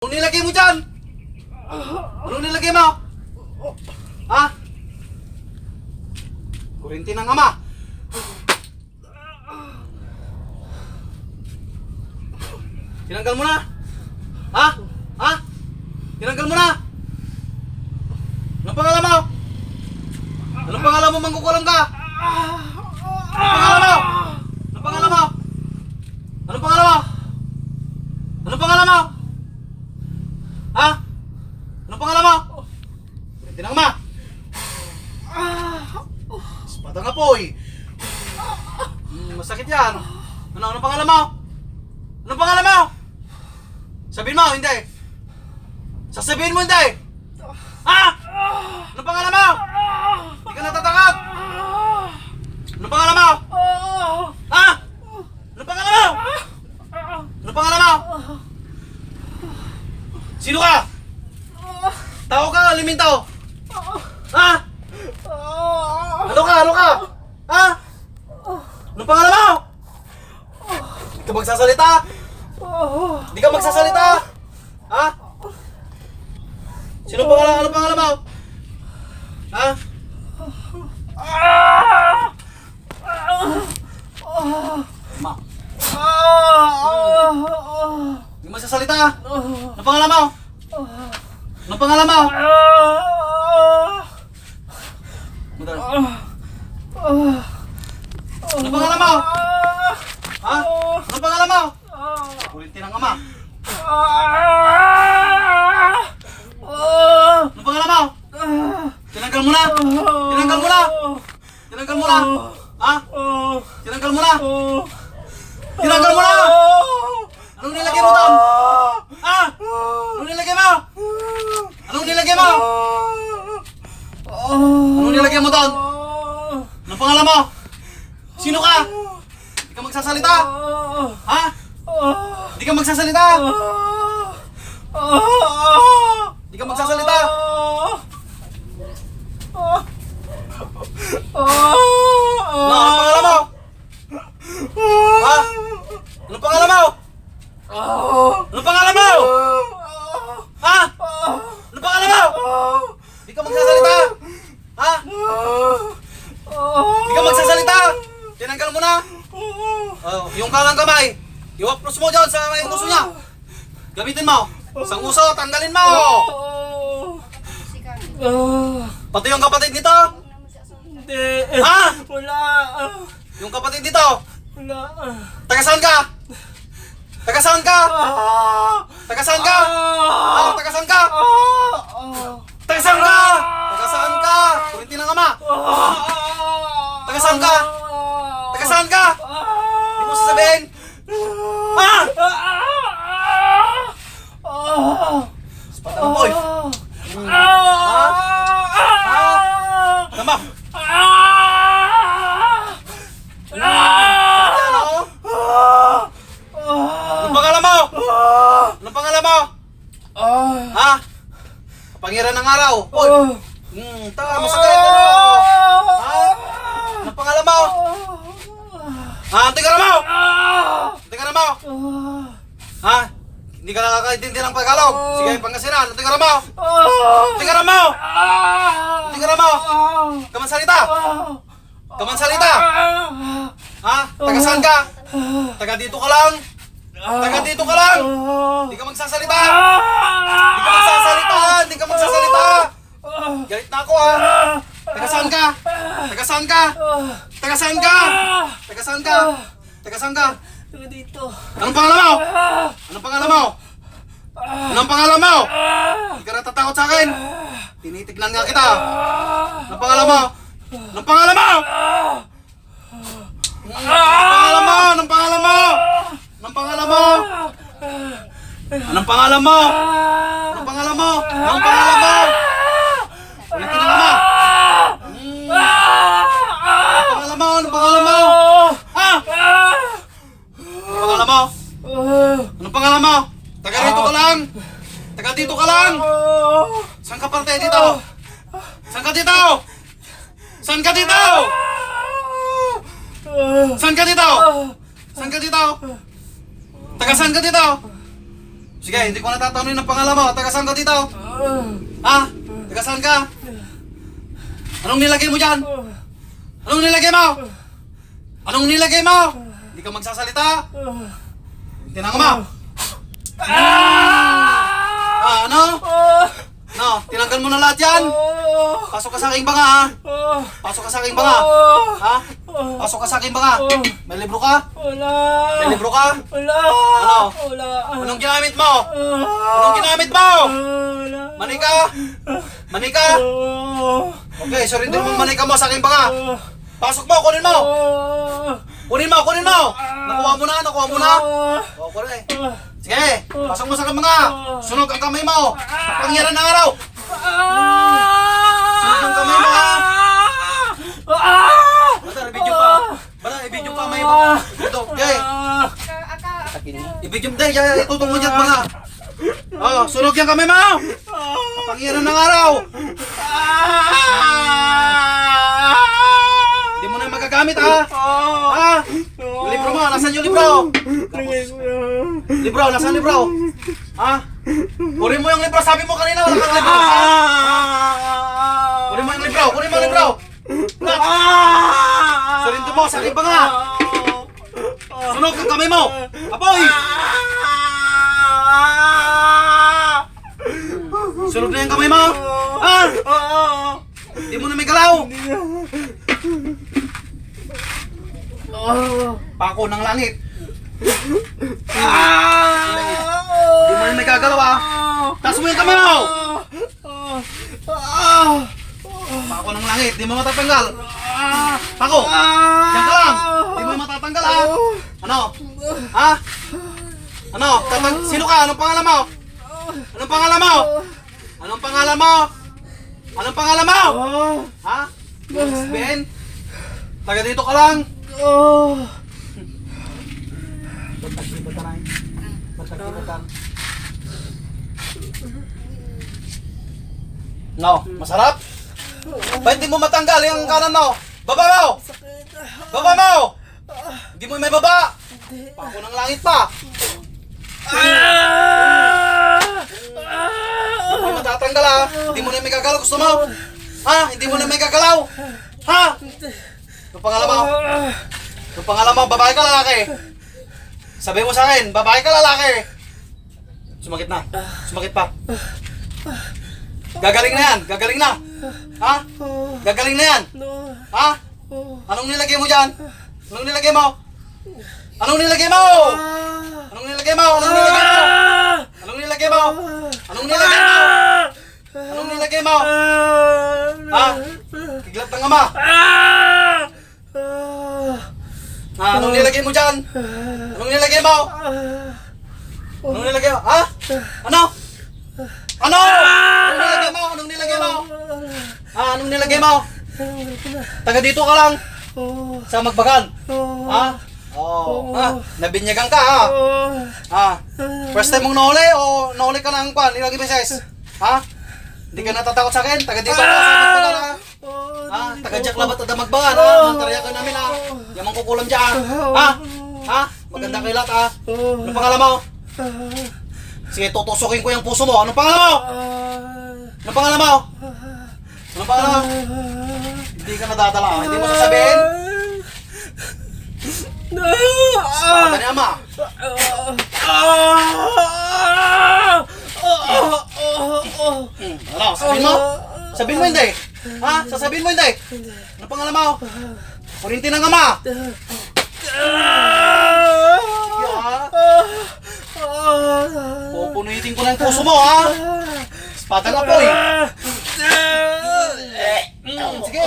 Anong nilagay mo dyan? Anong nilagay mo? Ha? Kurinti ng ama. Tinanggal mo na? Ha? Ha? Tinanggal mo na? Anong pangalan mo? Anong pangalan mo? Mangkukulam ka? Anong pangalan mo? Anong pangalan mo? Anong pangalan mo? Anong pangalan mo? Ha? Anong pangalan mo? Kurinti ng ama. Espada nga po eh. Masakit yan. Anong pangalan mo? Anong pangalan mo? Sabihin mo, hindi. Sasabihin mo, hindi. Ha? Anong pangalan mo? Hindi ka natatakot. Anong pangalan mo? Ha? Anong pangalan mo? Anong pangalan mo? Sino ka? Tao ka, alimintaw. Ha? Ano ka? Ano ka? Ha? Anong pangalan mo? Hindi ka magsasalita? Hindi ka magsasalita? Ha? Sino pangalan? Anong pangalan mo? Ha? Ma. Hindi ka magsasalita? Anong pangalan mo? Anong pangalan mo? Anong pangalan mo? Ha? Anong pangalan mo? Kurinti ng ama. Anong pangalan mo? Tinanggal mo na? Tinanggal mo na? Tinanggal mo na? Ha? Tinanggal mo na? Tinanggal mo na? Anong nilagay mo doon? Ha? Anong nilagay mo? Anong nilagay mo? Anong nilagay mo doon? Anong pangalan mo? Sino ka? Hindi ka magsasalita? Ha? Hindi ka magsasalita? Hindi ka magsasalita? Anong pangalan mo? Ha? Anong pangalan mo? Anong pangalan mo? Ha? Anong pangalan mo? Hindi ka magsasalita? Ha? Hindi ka magsasalita? Tinanggal mo na? Yung kalang kamay, iwaplos mo dyan sa may uso niya. Gamitin mo. Sang uso, tanggalin mo. Pati yung kapatid nito? Hindi. Ha? Wala. Yung kapatid nito? Wala. Taga saan ka? Taga saan ka? Taga saan ka? Taga saan ka? Taga saan ka? Taga saan ka? Kurinti ng ama. Taga saan ka? Taga saan ka? Hindi mo sasabihin. Ha? Espada ng boy. Tama. Anong pangalan mo? Anong pangalan mo? Ha? Kapangyarihan ng araw. Hoy. Masakit. Ha? Anong pangalan mo? Ha? Tingnan mo! Tingnan mo! Ha? Hindi ka nakakaintindi ng Tagalog. Sige, Pangasinan. Tingnan mo! Tingnan mo! Tingnan mo! Kaman salita! Kaman salita! Ha? Taga saan ka? Taga dito ka lang? Taga dito ka lang? Hindi ka magsasalita! Hindi ka magsasalita! Hindi ka magsasalita! Galit na ako ha! Taga saan ka? Taga saan ka? Taga saan ka? Taga saan ka? Taga saan ka? Taga dito. Anong pangalan mo? Anong pangalan mo? Anong pangalan mo? Hindi ka natatakot sa akin? Tinitignan nga kita. Anong pangalan mo? Anong pangalan mo? Anong pangalan mo? Anong pangalan mo? Anong pangalan mo? Anong pangalan mo? Anong pangalan mo? Ulitin na naman. Anong pangalan mo? Anong pangalan mo? Ha? Anong pangalan mo? Anong pangalan mo? Taga rito ka lang? Taga dito ka lang? Saan ka parte dito? Saan ka dito? Saan ka dito? Saan ka dito? Saan ka dito? Taga saan ka dito? Sige, hindi ko natatanungin ang pangalan mo. Taga saan ka dito? Ha? Taga saan ka? Anong nilagay mo dyan? Anong nilagay mo? Anong nilagay mo? Hindi ka magsasalita? Tinanga mo? Ano? No, tinanggal mo na lahat yan? Pasok ka sa aking banga, ha? Pasok ka sa aking banga. Ha? Pasok ka sa aking banga. May libro ka? Wala. May libro ka? Wala. Ano? Wala. Anong ginamit mo? Anong ginamit mo? Wala. Manika? Manika? Okay, surrender mo manika mo sa aking banga. Pasok mo, kunin mo! Kunin mo, kunin mo! Nakuha mo na, nakuha mo na! O, kunin. Sige, pasok mo sa aking banga. Sunog ang kamay mo. Kapangyarihan ng araw. Sunog ang kamay mo, ha? Bata, i-video pa. Bata, i-video pa, may baka. Ito, okay. I-video mo, dahil itutong mo dyan, mga. Oh, sunog yung kamay mo. Kapangyarihan ng araw. Hindi mo na magagamit, ha? Ha? Yung libro mo, nasan yung libro? Libro, nasan libro? Ha? Kunin mo yung libro, sabi mo kanina wala kang libro. Kunin mo yung libro, kunin mo yung libro. Surrender mo sa aking banga. Sunog ang kamay mo. Apoy! Sunog na yung kamay mo. Ha? Hindi mo na may galaw. Pako ng langit. Hindi mo na may gagalaw, ha? Taas mo yung kamay mo. Pako ng langit, di mo matatanggal. Pako, diyan ka lang. Di mo matatanggal, ha? Ano? Ha? Ano? Sino ka? Anong pangalan mo? Anong pangalan mo? Anong pangalan mo? Anong pangalan mo? Ha? Ben? Taga dito ka lang. No, masarap? Ba't hindi mo matanggal yung kanan mo? Baba mo! Baba mo! Hindi mo may baba! Pako ng langit pa! Hindi mo matatanggal, ha? Hindi mo na may gagalaw. Gusto mo? Ha? Hindi mo na may gagalaw? Ha? Yung pangalan mo? Yung pangalan mo, babae ka lalaki? Sabi mo sa akin, babae ka lalaki? Sumakit na. Sumakit pa. Gagaling na yan. Gagaling na. Ha? Gagaling na yan. Ha? Anong nilagay mo dyan? Anong nilagay mo? Anong nilagay mo? Anong nilagay mo? Anong nilagay mo? Anong nilagay mo? Anong nilagay mo? Anong nilagay mo? Ha? Kiglat ng ama. Anong nilagay mo dyan? Anong nilagay mo? Anong nilagay mo? Ha? Ano? Ano? Anong nilagay mo? Anong nilagay mo? Anong nilagay mo? Taga dito ka lang. Sa Magbagan. Ha? Oh. Nabinyagan ka, ha? First time mong nahuli o nahuli ka ng kwan? Ilang beses? Ha? Hindi ka natatakot sa akin? Taga dito ka sa Magbagan, ha? Taga Jack Labat at Magbagan, ha? Mantarya ka namin, ha? Yamang kukulam dyan, ha? Ha? Maganda kilat, ha? Anong pangalan mo? Sige, tutusukin ko yung puso mo. Anong pangalan mo? Anong pangalan mo? Anong pangalan mo? Hindi ka nadadala, ha? Hindi mo sasabihin? Espada ni ama. Ano? Sabihin mo? Sabihin mo hindi? Ha? Sasabihin mo hindi? Anong pangalan mo? Kurinti ng ama. Pupunitin ko na yung puso mo, ha? Espada ng apoy. Sige.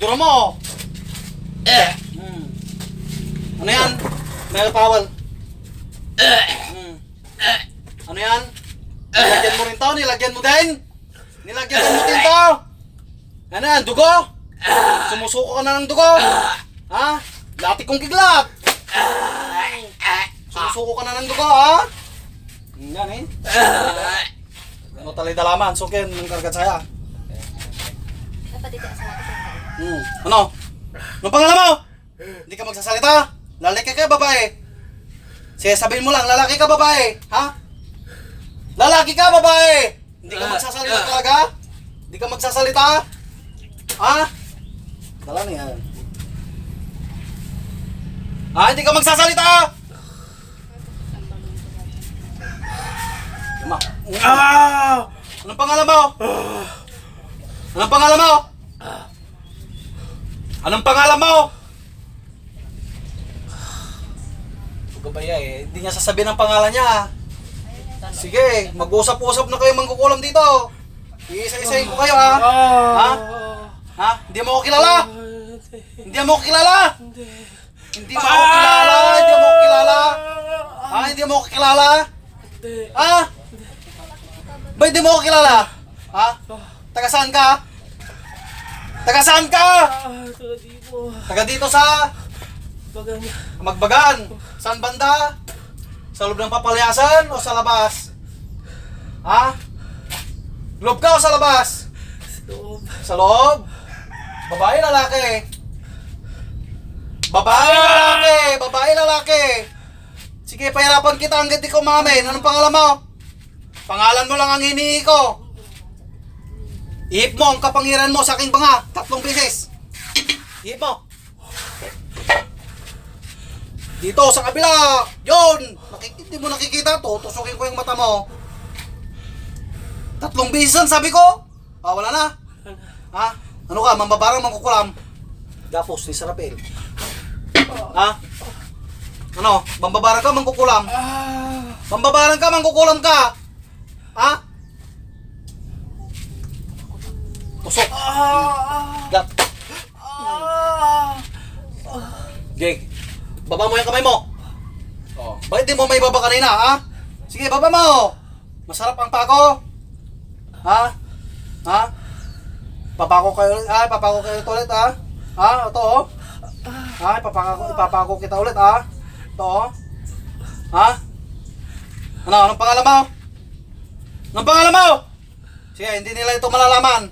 Duro mo. Ano yan? Nail towel. Ano yan? Nilagyan mo rin to? Nilagyan mo din? Nilagyan mo din to? Ano yan? Dugo? Sumusuko ka na ng dugo? Ha? Lati kong kiglat! Sumusuko ka na ng dugo, ha? Yan eh. Ano talay dalaman? Sukin ng karagad saya. Ano? Anong pangalan mo? Hindi ka magsasalita? Lalaki ka, babae? Sige, sabihin mo lang, lalaki ka, babae? Ha? Lalaki ka, babae? Hindi ka magsasalita talaga? Hindi ka magsasalita? Ha? Dala na yan. Hindi ka magsasalita? Ma. Anong pangalan mo? Anong pangalan mo? Anong pangalan mo? Gabaya hindi niya sasabihin ang pangalan niya. Sige, mag-usap-usap na kayo mangkukulam dito. Iisa-isahin ko kayo ha. Ha? Hindi mo ako kilala? Hindi mo ako kilala? Hindi mo ako kilala? Hindi mo ako kilala? Hindi mo ako kilala? Ba hindi mo ako kilala? Taga saan ka? Taga saan ka? Taga dito sa Magbagan. Saan banda? Sa loob ng papalyasan o sa labas? Loob ka o sa labas? Sa loob? Babae, lalaki? Babae, lalaki? Babae, lalaki? Sige, pahirapan kita hanggang di ko mamin. Anong pangalan mo? Pangalan mo lang ang hinihingi ko. Ihip mo ang kapangyarihan mo sa aking banga 3 beses. Ihip mo. Dito sa kabila. Yun. Hindi mo nakikita to. Tusukin ko yung mata mo. 3 beses sabi ko. Wala na. Ano ka? Mambabarang mangkukulam. Gapos ni Sarapel. Ano? Mambabarang ka mangkukulam. Mambabarang ka mangkukulam ka. Tusok. Gap. Gig. Baba mo yung kamay mo. Bakit di mo may baba kanina, Sige, baba mo. Masarap ang pako. Papako kayo ulit, papako kayo ulit, Ito, ipapako kita ulit, Ito, Anong pangalan mo? Anong pangalan mo? Sige, hindi nila ito malalaman.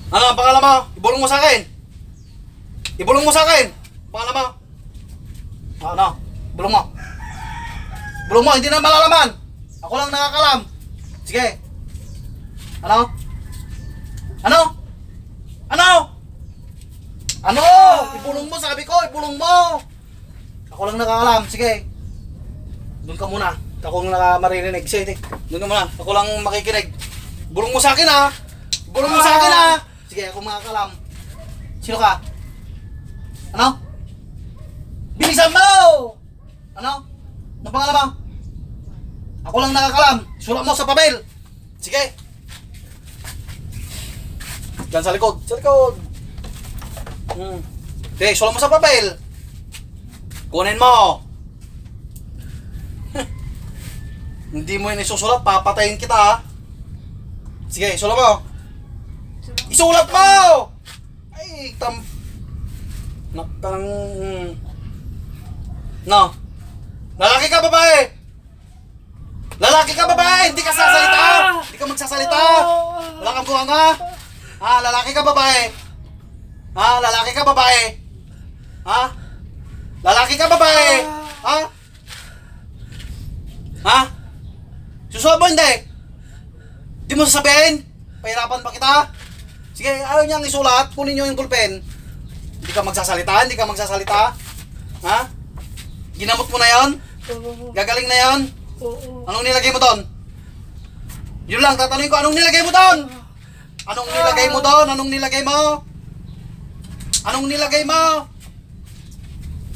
Ano ang pangalan mo? Ibulong mo sa akin. Ibulong mo sa akin. Pangalan mo? Ano? Ibulong mo. Ibulong mo, hindi na malalaman. Ako lang nakakalam. Sige. Ano? Ano? Ano? Ano? Ibulong mo, sabi ko, ibulong mo. Ako lang nakakalam. Sige. Doon ka muna. Ako lang maririnig. Sige, doon ka muna. Ako lang makikinig. Ibulong mo sa akin, Ibulong mo sa akin, Sige, ako makakalam. Sino ka? Ano? Bilisan mo! Ano? Anong pangalan mo? Ako lang nakakalam. Sulat mo sa papel. Sige. Diyan sa likod. Sa likod. Okay, sulat mo sa papel. Kunin mo. Hindi mo yun isusulat, papatayin kita, Sige, sulat mo. Isulat mo! Ay, Nakang... No. Lalaki ka, babae! Lalaki ka, babae! Hindi ka sasalita! Hindi ka magsasalita! Wala kang buhanga! Lalaki ka, babae! Lalaki ka, babae! Lalaki ka, babae! Susulat mo, hindi! Di mo sasabihin? Pahirapan pa kita? Sige, ayaw niyang isulat. Kunin niyo yung ballpen. Hindi ka magsasalita? Hindi ka magsasalita? Ginamot mo na yon? Gagaling na yon? Anong nilagay mo doon? Yun lang, tatanungin ko, anong nilagay mo doon? Anong nilagay mo doon? Anong nilagay mo? Anong nilagay mo?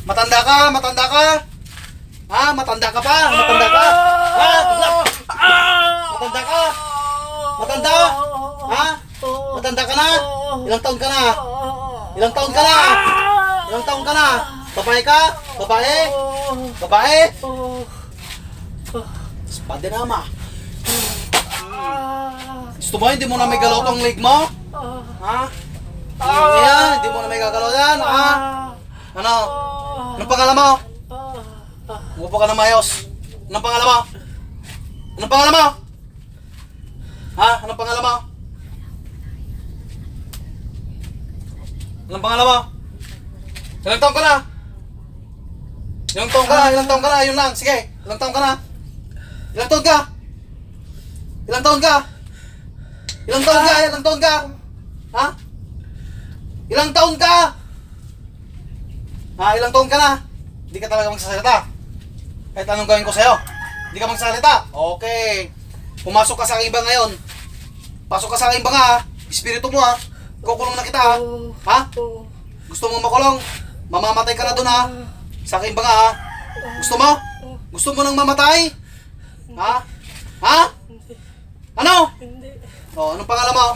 Matanda ka? Matanda ka? Matanda ka pa? Matanda ka? Matanda ka? Matanda? Matanda ka na? Ilang taon ka na? Ilang taon ka na? Ilang taon ka na? Babae ka? Babae? Babae? Espada na, ama. Gusto mo, hindi mo na may galaw tong leg mo? Yan, hindi mo na may gagalaw yan, Ano? Anong pangalan mo? Umupo ka na mayos. Anong pangalan mo? Anong pangalan mo? Anong pangalan mo? Anong pangalan mo? Ilang taon ka na? Ilang taon ka na? Ilang taon ka na? Yun lang, sige. Ilang taon ka na? Ilang taon ka? Ilang taon ka? Ilang taon ka? Ilang taon ka? Ha? Ilang taon ka? Ha? Ilang taon ka na? Hindi ka talaga magsasalita. Kahit anong gawin ko sa'yo. Hindi ka magsasalita. Okay. Pumasok ka sa aking banga ngayon. Pasok ka sa aking banga ha. Espiritu mo ha. Kukulong na kita ha. Ha? Gusto mo makulong? Mamamatay ka na doon ha. Sa aking banga ha. Gusto mo? Gusto mo nang mamatay? Ha? Ha? Ano? Hindi. Oh, anong pangalan mo?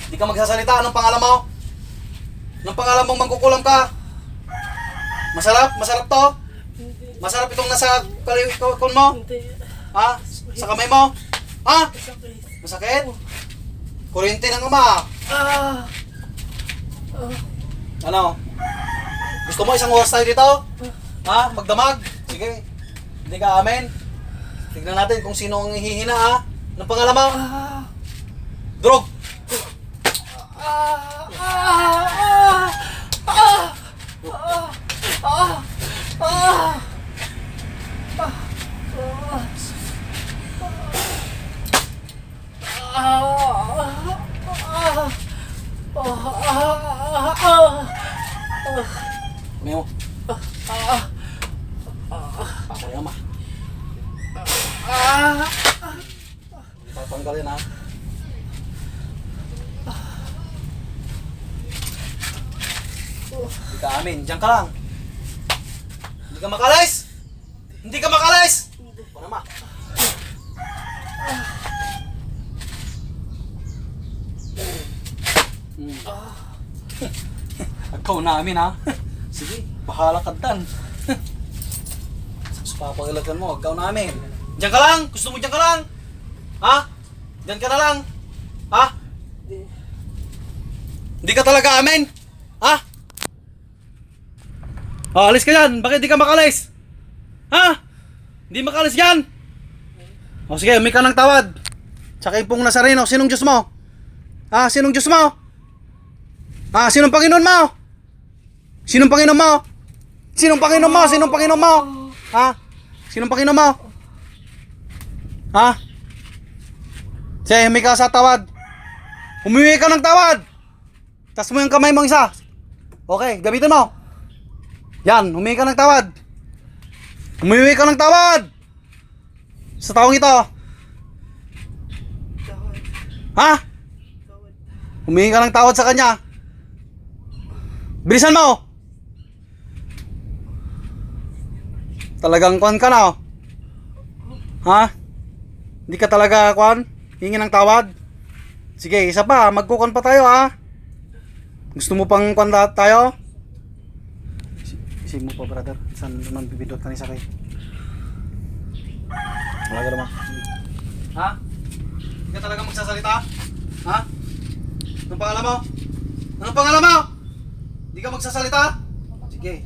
Hindi ka magsasalita. Anong pangalan mo? Anong pangalan mong mangkukulam ka? Masarap? Masarap to? Hindi. Masarap itong nasa kalikon mo? Hindi. Ha? Sa kamay mo? Ha? Sakit. Masakit? Kuryente ng ama. Ah. Ano? Gusto mo isang oras tayo dito? Ha? Magdamag? Sige. Hindi ka amin. Tignan natin kung sino ang hihina ha. Anong pangalan mo? Ah. Drog. Ah. Ah. Ah. Ah. Ah. Kamay mo. Pakay ama. Tatanggalin ha. Hindi ka amin. Diyan ka lang. Hindi ka makalis! Hindi ka makalis! Ako naman. Ikaw namin ha. Sige, bahala ka dan. Papagalagan mo, ikaw namin. Diyan ka lang! Gusto mo diyan ka lang? Ha? Diyan ka na lang? Ha? Hindi ka talaga amin? Ha? Oh, alis ka yan. Bakit di ka makalis? Ha? Hindi makalis yan? O sige, umika ng tawad. Tsaka yung pong Nazareno. Sinong Diyos mo? Ha? Sinong Diyos mo? Ha? Sinong Panginoon mo? Sinong Panginoon mo? Sinong Panginoon mo? Sinong Panginoon mo? Ha? Sinong Panginoon mo? Ha? Sige, umika sa tawad. Humiwi ka ng tawad. Tas mo yung kamay mong isa. Okay, gamitin mo. Yan, humingi ka ng tawad. Humiwi ka ng tawad. Sa taong ito. Ha? Humingi ka ng tawad sa kanya. Bilisan mo. Talagang kuwan ka na. Ha? Hindi ka talaga kuwan? Hingi ng tawad? Sige, isa pa. Magkukuwan pa tayo ha. Gusto mo pang kuwan tayo? Isip mo pa brother, saan naman bibidot ka ni Sakay? Wala ka naman. Ha? Hindi ka talaga magsasalita? Ha? Anong pangalan mo? Anong pangalan mo? Hindi ka magsasalita? Sige.